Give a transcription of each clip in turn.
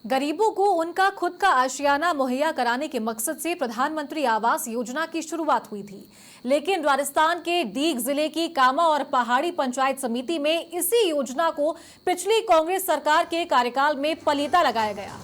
गरीबों को उनका खुद का आशियाना मुहैया कराने के मकसद से प्रधानमंत्री आवास योजना की शुरुआत हुई थी, लेकिन राजस्थान के डीग जिले की कामा और पहाड़ी पंचायत समिति में इसी योजना को पिछली कांग्रेस सरकार के कार्यकाल में पलीता लगाया गया।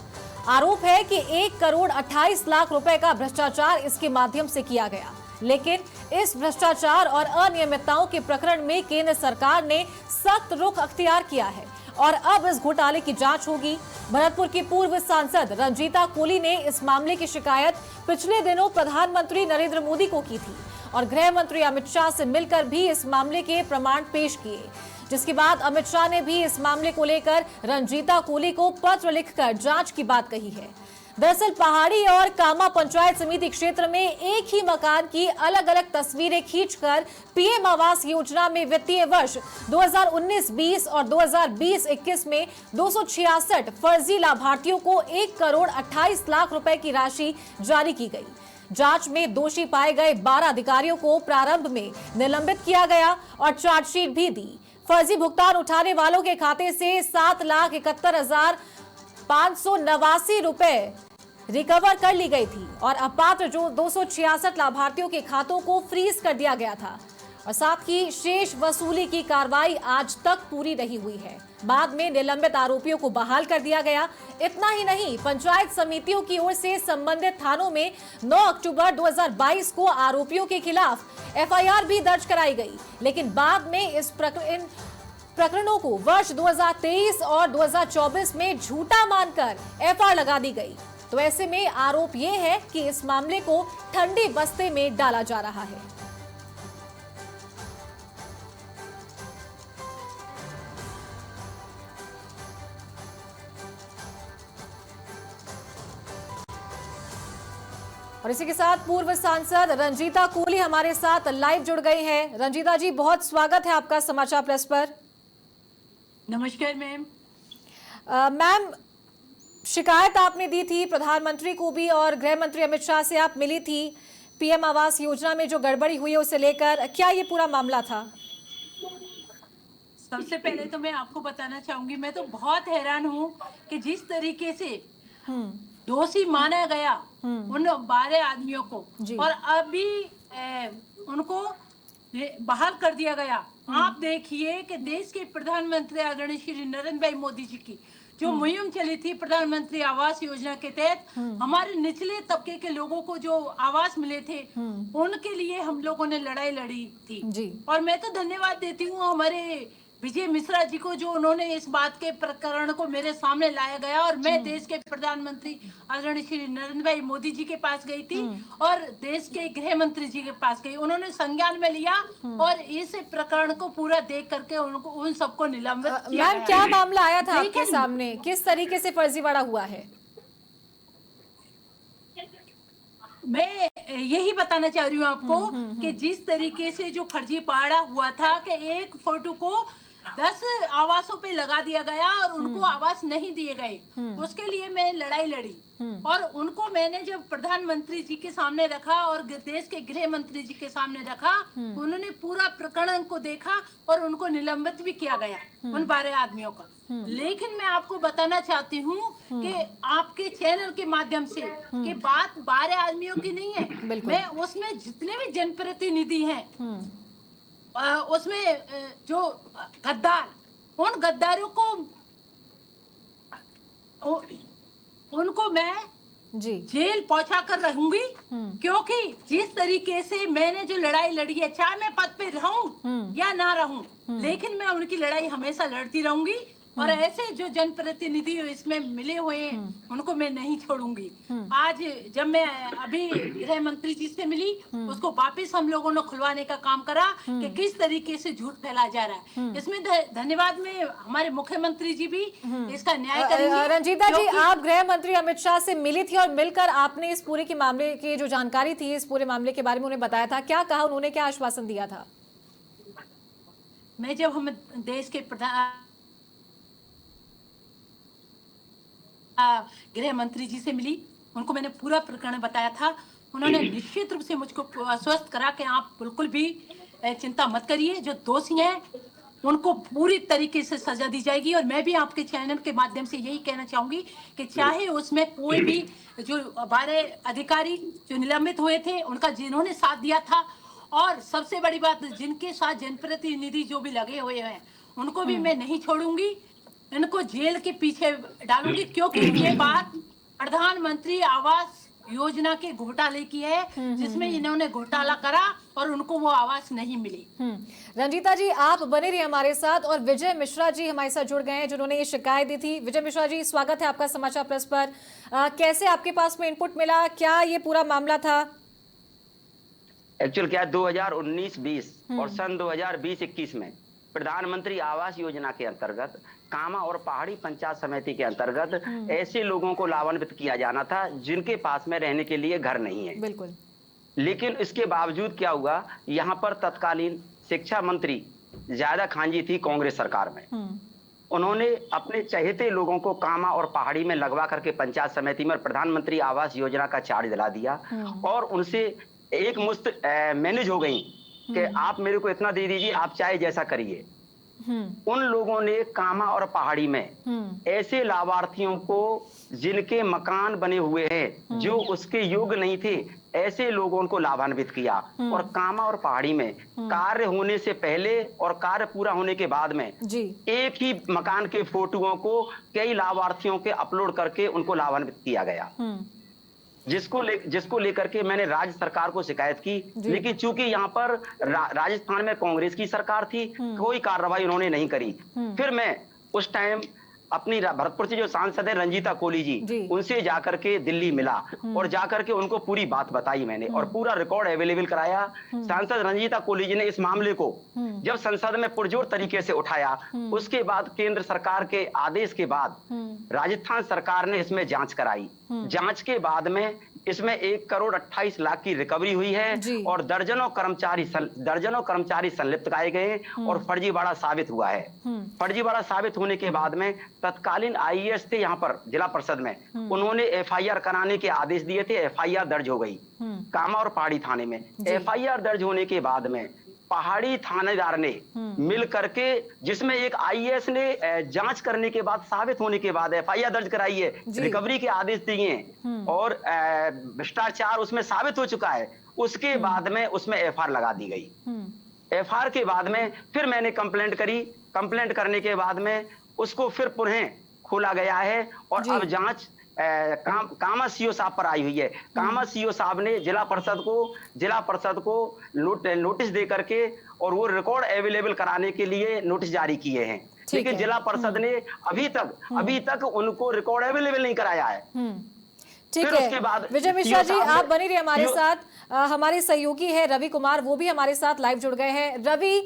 आरोप है कि 1 करोड़ 28 लाख रुपए का भ्रष्टाचार इसके माध्यम से किया गया, लेकिन इस भ्रष्टाचार और अनियमितताओं के प्रकरण में केंद्र सरकार ने सख्त रुख अख्तियार किया है और अब इस घोटाले की जांच होगी। भरतपुर की पूर्व सांसद रंजीता कोली ने इस मामले की शिकायत पिछले दिनों प्रधानमंत्री नरेंद्र मोदी को की थी और गृह मंत्री अमित शाह से मिलकर भी इस मामले के प्रमाण पेश किए, जिसके बाद अमित शाह ने भी इस मामले को लेकर रंजीता कोली को पत्र लिखकर जांच की बात कही है। दरअसल पहाड़ी और कामा पंचायत समिति क्षेत्र में एक ही मकान की अलग अलग तस्वीरें खींचकर पीएम आवास योजना में वित्तीय वर्ष 2019-20 और 2020-21 में 266 फर्जी लाभार्थियों को 1 करोड़ 28 लाख रुपए की राशि जारी की गई। जांच में दोषी पाए गए 12 अधिकारियों को प्रारंभ में निलंबित किया गया और चार्जशीट भी दी। फर्जी भुगतान उठाने वालों के खाते से 7,71,589 रुपए रिकवर कर ली गई थी और अपात्र जो 266 लाभार्थियों के खातों को फ्रीज कर दिया गया था और साथ ही शेष वसूली की कार्रवाई आज तक पूरी नहीं हुई है। बाद में निलंबित आरोपियों को बहाल कर दिया गया। इतना ही नहीं, पंचायत समितियों की ओर से संबंधित थानों में 9 अक्टूबर 2022 को आरोपियों के खिलाफ एफआईआर भी दर्ज कराई गई, लेकिन बाद में इन प्रकरणों को वर्ष 2023 और 2024 में झूठा मानकर एफआईआर लगा दी गई। तो ऐसे में आरोप यह है कि इस मामले को ठंडे बस्ते में डाला जा रहा है। और इसी के साथ पूर्व सांसद रंजीता कोली हमारे साथ लाइव जुड़ गई हैं। रंजीता जी, बहुत स्वागत है आपका समाचार प्लस पर। नमस्कार मैम। मैम, शिकायत आपने दी थी प्रधानमंत्री को भी और गृह मंत्री अमित शाह से आप मिली थी पीएम आवास योजना में जो गड़बड़ी हुई है उसे लेकर, क्या ये पूरा मामला था? सबसे पहले तो मैं आपको बताना चाहूंगी, मैं तो बहुत हैरान हूँ कि जिस तरीके से दोषी माना गया उन 12 आदमियों को और अभी उनको बहाल कर दिया गया। आप देखिए कि देश के प्रधानमंत्री आदरणीय श्री नरेंद्र भाई मोदी जी की जो मुहिम चली थी प्रधानमंत्री आवास योजना के तहत, हमारे निचले तबके के लोगों को जो आवास मिले थे उनके लिए हम लोगों ने लड़ाई लड़ी थी जी। और मैं तो धन्यवाद देती हूँ हमारे विजय मिश्रा जी को, जो उन्होंने इस बात के प्रकरण को मेरे सामने लाया गया और मैं देश के प्रधानमंत्री आदरणीय श्री नरेंद्र भाई मोदी जी के पास गई थी और देश के गृह मंत्री जी के पास गई। उन्होंने संज्ञान में लिया और इस प्रकरण को पूरा देख करके उनको उन सबको निलंबित किया। मैम, क्या मामला आया था आपके सामने, किस तरीके से फर्जीवाड़ा हुआ है? मैं यही बताना चाह रही हूँ आपको कि जिस तरीके से जो फर्जीवाड़ा हुआ था कि एक फोटो को 10 आवासों पे लगा दिया गया और उनको आवास नहीं दिए गए, उसके लिए मैं लड़ाई लड़ी और उनको मैंने जब प्रधानमंत्री जी के सामने रखा और देश के गृह मंत्री जी के सामने रखा, उन्होंने पूरा प्रकरण को देखा और उनको निलंबित भी किया गया उन 12 आदमियों का। लेकिन मैं आपको बताना चाहती हूँ कि आपके चैनल के माध्यम से कि बात 12 आदमियों की नहीं है, मैं उसमें जितने भी जनप्रतिनिधि हैं उसमें जो गद्दार, उन गद्दारों को उनको मैं जेल पहुंचा कर रहूंगी, क्योंकि जिस तरीके से मैंने जो लड़ाई लड़ी है, चाहे मैं पद पे रहूं या ना रहूं, लेकिन मैं उनकी लड़ाई हमेशा लड़ती रहूंगी और ऐसे जो जनप्रतिनिधि इसमें मिले हुए हैं उनको मैं नहीं छोड़ूंगी। आज जब मैं अभी गृह मंत्री जी से मिली, उसको वापस हम लोगों ने खुलवाने का काम करा कि किस तरीके से झूठ फैलाया जा रहा है। इसमें धन्यवाद में हमारे मुख्यमंत्री जी भी इसका न्याय करेंगे। रंजीता जी, आप गृह मंत्री अमित शाह से मिली थी और मिलकर आपने इस पूरे के मामले की जो जानकारी थी, इस पूरे मामले के बारे में उन्हें बताया था, क्या कहा उन्होंने, क्या आश्वासन दिया था? मैं जब हम देश के गृह मंत्री जी से मिली, उनको मैंने पूरा प्रकरण बताया था। उन्होंने निश्चित रूप से मुझको आश्वस्त करा कि आप बिल्कुल भी चिंता मत करिए, जो दोषी हैं उनको पूरी तरीके से सजा दी जाएगी। और मैं भी आपके चैनल के माध्यम से यही कहना चाहूंगी कि चाहे उसमें कोई भी जो 12 अधिकारी जो निलंबित हुए थे उनका जिन्होंने साथ दिया था, और सबसे बड़ी बात जिनके साथ जनप्रतिनिधि जो भी लगे हुए हैं उनको भी मैं नहीं छोड़ूंगी, इनको जेल के पीछे डालूंगी, क्योंकि ये बात प्रधानमंत्री आवास योजना के घोटाले की है, जिसमें इन्होंने घोटाला करा और उनको वो आवास नहीं मिली। रंजीता जी, आप बने रहिए हमारे साथ। और विजय मिश्रा जी हमारे साथ जुड़ गए हैं, जिन्होंने ये शिकायत दी थी। विजय मिश्रा जी, स्वागत है आपका समाचार प्लस पर। कैसे आपके पास में इनपुट मिला, क्या ये पूरा मामला था? एक्चुअल क्या 2019-20 और सन 2020-21 में प्रधानमंत्री आवास योजना के अंतर्गत कामा और पहाड़ी पंचायत समिति के अंतर्गत ऐसे लोगों को लाभान्वित किया जाना था जिनके पास में रहने के लिए घर नहीं है। बिल्कुल। लेकिन इसके बावजूद क्या हुआ, यहाँ पर तत्कालीन शिक्षा मंत्री जायदा खान जी थी कांग्रेस सरकार में। उन्होंने अपने चहेते लोगों को कामा और पहाड़ी में लगवा करके पंचायत समिति में प्रधानमंत्री आवास योजना का चार्ज दिला दिया और उनसे एक मुश्त मैनेज हो गई कि आप मेरे को इतना दे दीजिए, आप चाहे जैसा करिए। उन लोगों ने कामा और पहाड़ी में ऐसे लाभार्थियों को जिनके मकान बने हुए हैं जो उसके योग्य नहीं थे, ऐसे लोगों को लाभान्वित किया। और कामा और पहाड़ी में कार्य होने से पहले और कार्य पूरा होने के बाद में एक ही मकान के फोटोओं को कई लाभार्थियों के अपलोड करके उनको लाभान्वित किया गया, जिसको लेकर के मैंने राज्य सरकार को शिकायत की। लेकिन चूंकि यहाँ पर राजस्थान में कांग्रेस की सरकार थी, कोई कार्रवाई उन्होंने नहीं करी। फिर मैं उस टाइम अपनी भरतपुर से जो सांसद है रंजीता कोली जी, उनसे जाकर के दिल्ली मिला और जाकर के उनको पूरी बात बताई मैंने और पूरा रिकॉर्ड अवेलेबल कराया। सांसद रंजीता कोली जी ने इस मामले को जब संसद में पुरजोर तरीके से उठाया, उसके बाद केंद्र सरकार के आदेश के बाद राजस्थान सरकार ने इसमें जांच कराई। जांच के बाद में इसमें 1,28,00,000 की रिकवरी हुई है और दर्जनों कर्मचारी संलिप्त पाए गए और फर्जीवाड़ा साबित हुआ है। फर्जीवाड़ा साबित होने के बाद में तत्कालीन आईएएस थे यहाँ पर जिला परिषद में, उन्होंने एफआईआर कराने के आदेश दिए थे। एफआईआर दर्ज हो गई कामा और पहाड़ी थाने में। एफआईआर दर्ज होने के बाद में पहाड़ी थानेदार ने मिल करके, जिसमें एक आईएएस ने जांच करने के बाद साबित होने के बाद एफआईआर दर्ज कराई है, रिकवरी के आदेश दिए और भ्रष्टाचार उसमें साबित हो चुका है। उसके बाद में उसमें एफआईआर लगा दी गई। एफआईआर के बाद में फिर मैंने कंप्लेंट करी। कंप्लेंट करने के बाद में उसको फिर पुनः खोला गया है और अब जांच कामा सीओ साहब पर आई हुई है। कामा सीओ साहब ने जिला परिषद को नोटिस दे करके और वो रिकॉर्ड अवेलेबल कराने के लिए नोटिस जारी किए हैं। लेकिन जिला परिषद ने अभी तक उनको रिकॉर्ड अवेलेबल नहीं कराया है। ठीक है विजय मिश्रा जी, आप बनी रहिए हमारे साथ। हमारे सहयोगी है रवि कुमार, वो भी हमारे साथ लाइव जुड़ गए हैं। रवि,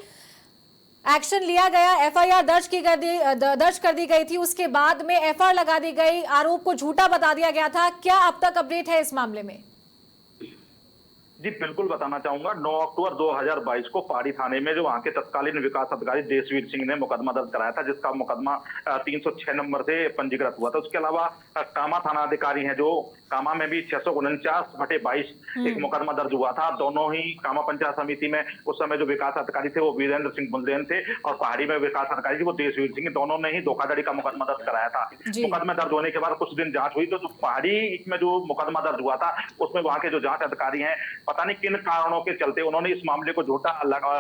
एक्शन लिया गया, एफआईआर दर्ज कर दी गई थी, उसके बाद में एफआईआर लगा दी गई, आरोप को झूठा बता दिया गया था। क्या अब तक अपडेट है इस मामले में? जी बिल्कुल बताना चाहूंगा। 9 अक्टूबर 2022 को पहाड़ी थाने में जो वहां के तत्कालीन विकास अधिकारी देशवीर सिंह ने मुकदमा दर्ज कराया था, जिसका मुकदमा 306 नंबर से पंजीकृत हुआ था। उसके अलावा कामा थाना अधिकारी हैं जो कामा में भी 649/22 एक मुकदमा दर्ज हुआ था। दोनों ही कामा पंचायत समिति में उस समय जो विकास अधिकारी थे वो वीरेंद्र सिंह बुंदेन थे और पहाड़ी में विकास अधिकारी थे वो देशवीर सिंह। दोनों ने ही धोखाधड़ी का मुकदमा दर्ज कराया था। मुकदमा दर्ज होने के बाद कुछ दिन जांच हुई तो पहाड़ी में जो मुकदमा दर्ज हुआ था उसमें वहां के जो जांच अधिकारी हैं, पता नहीं किन कारणों के चलते उन्होंने इस मामले को झूठा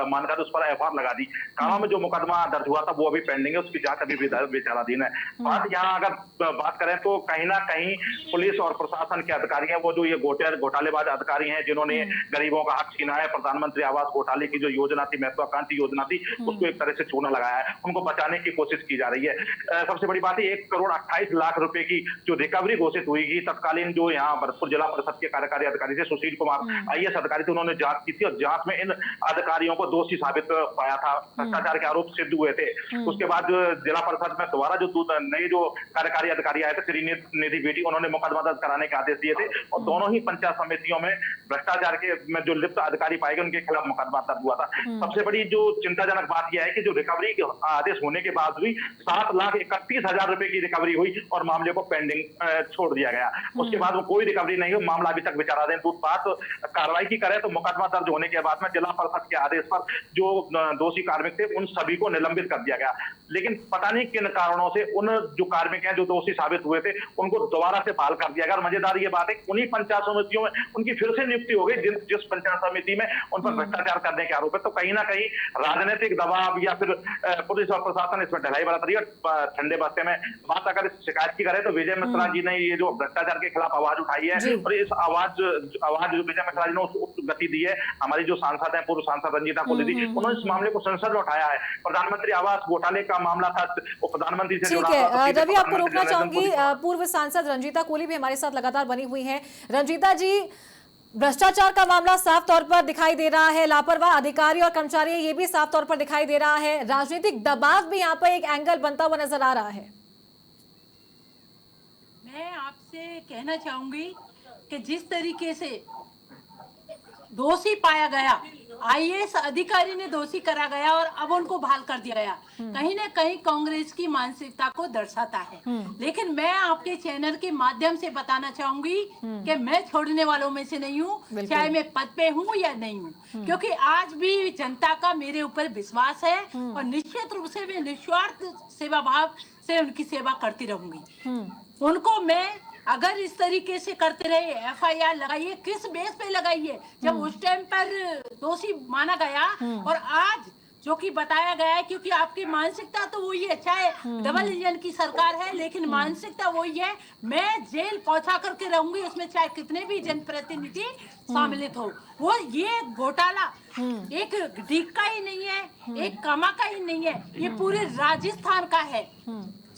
मानकर उस पर एफआईआर लगा दी। कामा में जो मुकदमा दर्ज हुआ था वो अभी पेंडिंग है, उसकी जांच अभी विचाराधीन है। बात यहाँ अगर बात करें तो कहीं ना कहीं पुलिस और प्रशासन के अधिकारी हैं वो जो ये घोटालेबाज अधिकारी हैं जिन्होंने गरीबों का हक छीना है। प्रधानमंत्री आवास घोटाले की जो योजना थी, महत्वाकांक्षी योजना थी, उसको एक तरह से चूना लगाया है। उनको बचाने की कोशिश की जा रही है। सबसे बड़ी बात है 1,28,00,000 रुपए की जो रिकवरी घोषित हुई थी, तत्कालीन जो यहाँ भरतपुर जिला परिषद के कार्यकारी अधिकारी थे सुशील कुमार आईएएस अधिकारी थे, उन्होंने जांच की थी और जांच में इन अधिकारियों को दोषी साबित पाया था। भ्रष्टाचार के आरोप सिद्ध हुए थे। उसके बाद जिला परिषद में दोबारा जो नए जो कार्यकारी अधिकारी आए थे श्रीनिधि बेटी, उन्होंने मुकदमा दर्ज कराने के आदेश दिए थे और दोनों ही पंचायत समितियों में भ्रष्टाचार के में जो लिप्त अधिकारी पाए गए उनके खिलाफ मुकदमा दर्ज हुआ था। सबसे बड़ी जो चिंताजनक बात यह है कि जो रिकवरी के आदेश होने के बाद भी 7,31,000 रुपए की रिकवरी हुई और मामले को पेंडिंग छोड़ दिया गया। उसके बाद वो कोई रिकवरी नहीं हुई, मामला अभी तक विचाराधीन। बात कार्रवाई की करें तो मुकदमा दर्ज होने के बाद में जिला परिषद के आदेश पर जो दोषी कार्मिक थे उन सभी को निलंबित कर दिया गया। लेकिन पता नहीं किन कारणों से उन जो कार्मिक हैं जो दोषी साबित हुए थे उनको दोबारा से बहाल कर दिया गया। मजेदार ये बात है उन्हीं पंचायत समितियों में उनकी फिर से नियुक्ति हो गई जिस पंचायत समिति में उन पर भ्रष्टाचार करने के आरोप है। तो कहीं ना कहीं राजनीतिक दबाव या फिर पुलिस और प्रशासन इसमें ढलाई बरत रही है। ठंडे बस्ते में बात अगर इस शिकायत की करें तो विजय मिश्रा जी ने ये जो भ्रष्टाचार के खिलाफ आवाज उठाई है और इस आवाज जो विजय मिश्रा जी ने उसको गति दी है, हमारी जो सांसद है पूर्व सांसद रंजीता कोली जी, उन्होंने इस मामले को संसद में उठाया है। प्रधानमंत्री आवास घोटाले का मामला था, वो प्रधानमंत्री से जुड़ा था। रवि, आपको रोकना चाहूंगी, पूर्व सांसद रंजीता कोली भी हमारे साथ लगातार बनी हुई है। रंजीता जी, भ्रष्टाचार का मामला साफ तौर पर दिखाई दे रहा है, लापरवाह अधिकारी और कर्मचारी ये भी साफ तौर पर दिखाई दे रहा है, राजनीतिक दबाव भी यहाँ पर एक एंगल बनता हुआ नजर आ रहा है। मैं आपसे कहना चाहूंगी कि जिस तरीके से दोषी पाया गया, आईएएस अधिकारी ने दोषी करा गया और अब उनको बहाल कर दिया गया, कहीं ना कहीं कांग्रेस की मानसिकता को दर्शाता है। लेकिन मैं आपके चैनल के माध्यम से बताना चाहूंगी कि मैं छोड़ने वालों में से नहीं हूँ, चाहे मैं पद पे हूँ या नहीं हूँ, क्योंकि आज भी जनता का मेरे ऊपर विश्वास है और निश्चित रूप से मैं निस्वार्थ सेवा भाव से उनकी सेवा करती रहूंगी। उनको मैं अगर इस तरीके से करते रहे, एफआईआर लगाइए, किस बेस पे लगाइए जब उस टाइम पर दोषी माना गया और आज जो कि बताया गया है, क्योंकि आपकी मानसिकता तो वही है, चाहे डबल इंजन की सरकार है लेकिन मानसिकता वही है, मैं जेल पहुंचा करके रहूंगी, उसमें चाहे कितने भी जनप्रतिनिधि सम्मिलित हो। वो ये घोटाला एक डीग का ही नहीं है, एक कामा का ही नहीं है, ये पूरे राजस्थान का है।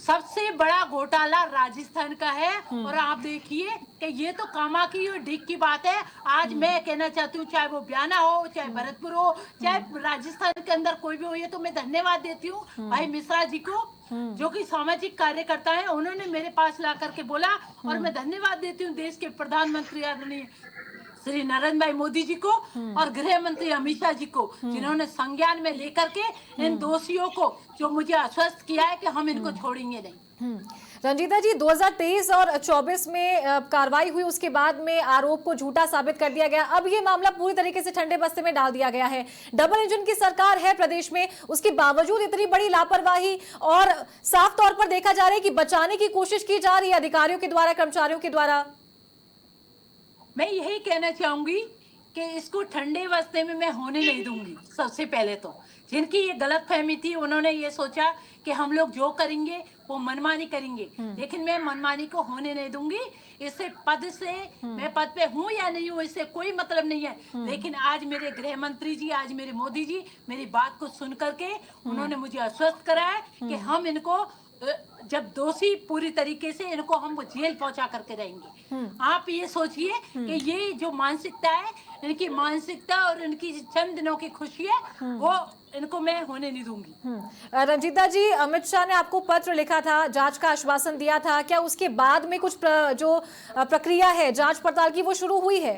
सबसे बड़ा घोटाला राजस्थान का है और आप देखिए कि ये तो कामा की और डीग की बात है। आज मैं कहना चाहती हूँ, चाहे वो बयाना हो, चाहे भरतपुर हो, चाहे राजस्थान के अंदर कोई भी हो, ये तो मैं धन्यवाद देती हूँ भाई मिश्रा जी को, जो कि सामाजिक कार्यकर्ता है, उन्होंने मेरे पास ला करके बोला और मैं धन्यवाद देती हूँ देश के प्रधानमंत्री आदरणीय श्री नरेंद्र भाई मोदी जी को और गृह मंत्री अमित शाह जी को, जिन्होंने संज्ञान में लेकर के इन दोषियों को जो मुझे आश्वस्त किया है कि हम इनको छोड़ेंगे नहीं। रंजीता जी, 2023 और 24 में कार्रवाई हुई, उसके बाद में आरोप को झूठा साबित कर दिया गया, अब ये मामला पूरी तरीके से ठंडे बस्ते में डाल दिया गया है। डबल इंजन की सरकार है प्रदेश में, उसके बावजूद इतनी बड़ी लापरवाही और साफ तौर पर देखा जा रहा है कि बचाने की कोशिश की जा रही है अधिकारियों के द्वारा, कर्मचारियों के द्वारा। मैं यही कहना चाहूंगी कि इसको ठंडे बस्ते में मैं होने नहीं दूंगी। सबसे पहले तो जिनकी ये गलत फहमी थी, उन्होंने ये सोचा कि हम लोग जो करेंगे वो मनमानी करेंगे, लेकिन मैं मनमानी को होने नहीं दूंगी। इससे पद से मैं पद पे हूँ या नहीं हूँ इससे कोई मतलब नहीं है, लेकिन आज मेरे गृह मंत्री जी, आज मेरे मोदी जी मेरी बात को सुन करके उन्होंने मुझे आश्वस्त करा है कि हम इनको जब दोषी पूरी तरीके से इनको हम जेल पहुंचा करके रहेंगे। आप ये सोचिए कि ये जो मानसिकता है, इनकी मानसिकता और इनकी चंद दिनों की खुशी है, वो इनको मैं होने नहीं दूंगी। रंजीता जी, अमित शाह ने आपको पत्र लिखा था, जांच का आश्वासन दिया था, क्या उसके बाद में कुछ जो प्रक्रिया है जांच पड़ताल की वो शुरू हुई है?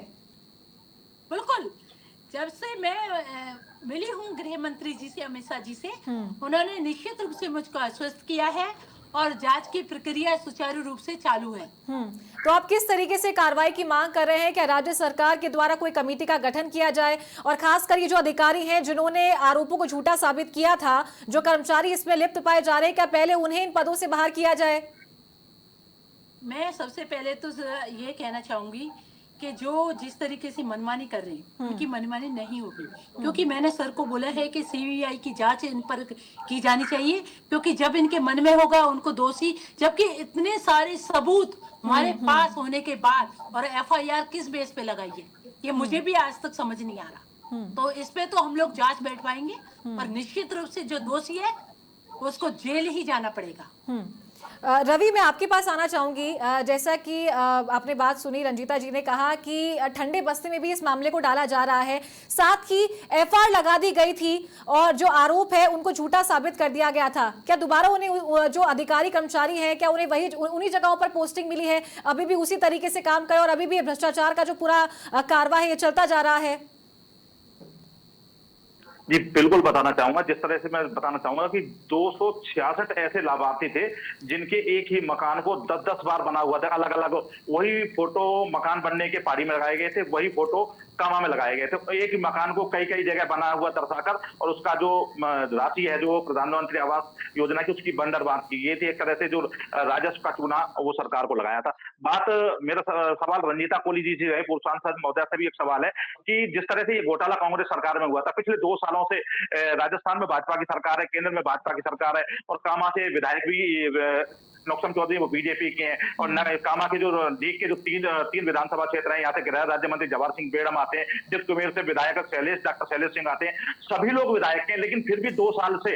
बिल्कुल, जब से मैं मिली हूँ गृह मंत्री जी से, अमित शाह जी से, उन्होंने निश्चित रूप से मुझको आश्वस्त किया है और जांच की प्रक्रिया सुचारू रूप से चालू है। तो आप किस तरीके से कार्रवाई की मांग कर रहे हैं? क्या राज्य सरकार के द्वारा कोई कमेटी का गठन किया जाए और खासकर ये जो अधिकारी हैं जिन्होंने आरोपों को झूठा साबित किया था, जो कर्मचारी इसमें लिप्त पाए जा रहे हैं, क्या पहले उन्हें इन पदों से बाहर किया जाए? मैं सबसे पहले तो ये कहना चाहूंगी कि जो जिस तरीके से मनमानी कर रही है उनकी मनमानी नहीं होगी, क्योंकि मैंने सर को बोला है कि सीबीआई की जांच इन पर की जानी चाहिए, क्योंकि जब इनके मन में होगा उनको दोषी, जबकि इतने सारे सबूत हमारे पास होने के बाद और एफआईआर किस बेस पे लगाई है, ये मुझे भी आज तक समझ नहीं आ रहा। तो इस पे तो हम लोग जांच बैठवाएंगे और निश्चित रूप से जो दोषी है उसको जेल ही जाना पड़ेगा। रवि, मैं आपके पास आना चाहूंगी। जैसा कि आपने बात सुनी, रंजीता जी ने कहा कि ठंडे बस्ते में भी इस मामले को डाला जा रहा है, साथ ही एफआईआर लगा दी गई थी और जो आरोप है उनको झूठा साबित कर दिया गया था। क्या दोबारा उन्हें जो अधिकारी कर्मचारी हैं, क्या उन्हें वही उन्हीं जगहों पर पोस्टिंग मिली है, अभी भी उसी तरीके से काम करे और अभी भी भ्रष्टाचार का जो पूरा कारवा है ये चलता जा रहा है? जी बिल्कुल बताना चाहूंगा। जिस तरह से मैं बताना चाहूंगा कि 266 ऐसे लाभार्थी थे जिनके एक ही मकान को 10-10 बार बना हुआ था, अलग अलग वही फोटो मकान बनने के पारी में लगाए गए थे, वही फोटो कामा में लगाए गए थे। एक ही मकान को कई कई जगह बना हुआ दर्शाकर और उसका जो राशि है जो प्रधानमंत्री आवास योजना की उसकी बंदरबांट की गई थी। एक तरह से जो राजस्व का चूना वो सरकार को लगाया था। बात मेरा सवाल रंजीता कोली जी से है, पूर्व सांसद महोदय से भी एक सवाल है कि जिस तरह से ये घोटाला कांग्रेस सरकार में हुआ था, पिछले 2 सालों से राजस्थान में भाजपा की सरकार है, केंद्र में भाजपा की सरकार है और कामा से विधायक भी नौक्सम चौधरी वो बीजेपी के हैं और कामा के जो डीग के जो तीन विधानसभा क्षेत्र हैं, यहाँ से गृह राज्य मंत्री जवाहर सिंह बेड़म आते हैं, जिस कुमेर से विधायक डॉक्टर शैलेश सिंह आते हैं, सभी लोग विधायक हैं, लेकिन फिर भी 2 साल से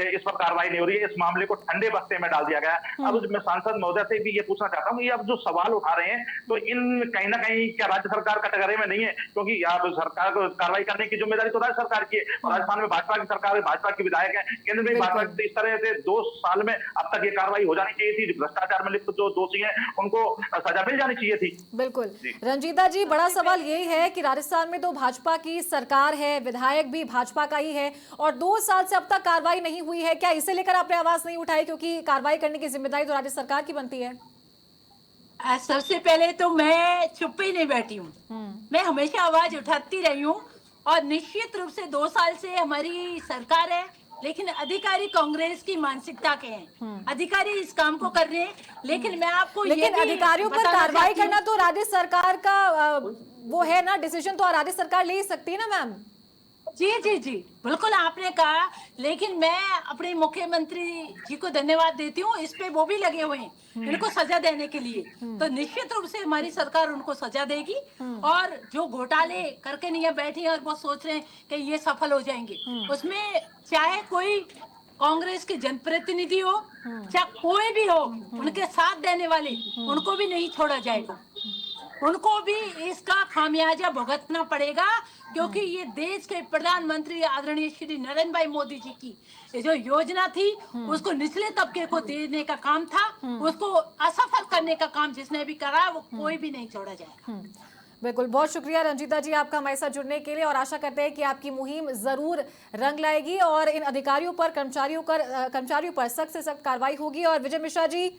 इस पर कार्रवाई नहीं हो रही है। इस मामले को ठंडे बस्ते में डाल दिया गया। अब मैं सांसद महोदय से भी ये पूछना चाहता हूँ, ये अब जो सवाल उठा रहे हैं तो इन कहीं ना कहीं क्या राज्य सरकार कटघरे में नहीं है? क्योंकि आप सरकार को कार्रवाई करने की जिम्मेदारी तो राज्य सरकार की है और राजस्थान में भाजपा की सरकार है, भाजपा के विधायक है, केंद्र में भाजपा। इस तरह से 2 साल में अब तक ये कार्रवाई हो जानी चाहिए थी। भ्रष्टाचार में लिप्त जो दोषी हैं उनको सजा मिल जानी चाहिए थी। बिल्कुल रंजीता जी, बड़ा सवाल यही है कि राजस्थान में तो भाजपा की सरकार है, विधायक भी भाजपा का ही है और 2 साल से अब तक कार्रवाई नहीं हुई है। क्या इसे लेकर आपने आवाज नहीं उठाई, क्योंकि कार्रवाई करने की जिम्मेदारी तो राज्य सरकार की बनती है? सबसे पहले तो मैं चुप ही नहीं बैठी हूँ, मैं हमेशा आवाज उठाती रही हूँ और निश्चित रूप से 2 साल से हमारी सरकार है, लेकिन अधिकारी कांग्रेस की मानसिकता के हैं। अधिकारी इस काम को कर रहे हैं, लेकिन मैं आपको लेकिन अधिकारियों पर कार्रवाई करना तो राज्य सरकार का वो है ना, डिसीजन तो राज्य सरकार ले ही सकती है ना मैम। जी जी जी बिल्कुल आपने कहा, लेकिन मैं अपने मुख्यमंत्री जी को धन्यवाद देती हूँ, इस पे वो भी लगे हुए हैं इनको सजा देने के लिए। तो निश्चित रूप से हमारी सरकार उनको सजा देगी और जो घोटाले करके नहीं बैठी हैं और वो सोच रहे हैं कि ये सफल हो जाएंगे, उसमें चाहे कोई कांग्रेस के जनप्रतिनिधि हो चाहे कोई भी हो, उनके साथ देने वाले उनको भी नहीं छोड़ा जाएगा, उनको भी इसका खामियाजा भुगतना पड़ेगा। क्योंकि ये देश के प्रधानमंत्री आदरणीय श्री नरेंद्र भाई मोदी जी की जो योजना थी उसको निचले तबके को देने का काम था, उसको असफल करने का काम जिसने भी करा वो कोई भी नहीं छोड़ा जाएगा। बिल्कुल, बहुत शुक्रिया रंजीता जी आपका हमारे साथ जुड़ने के लिए और आशा करते हैं कि आपकी मुहिम जरूर रंग लाएगी और इन अधिकारियों पर कर्मचारियों पर सख्त से सख्त कार्रवाई होगी। और विजय मिश्रा जी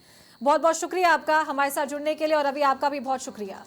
बहुत बहुत शुक्रिया आपका हमारे साथ जुड़ने के लिए और अभी आपका भी बहुत शुक्रिया।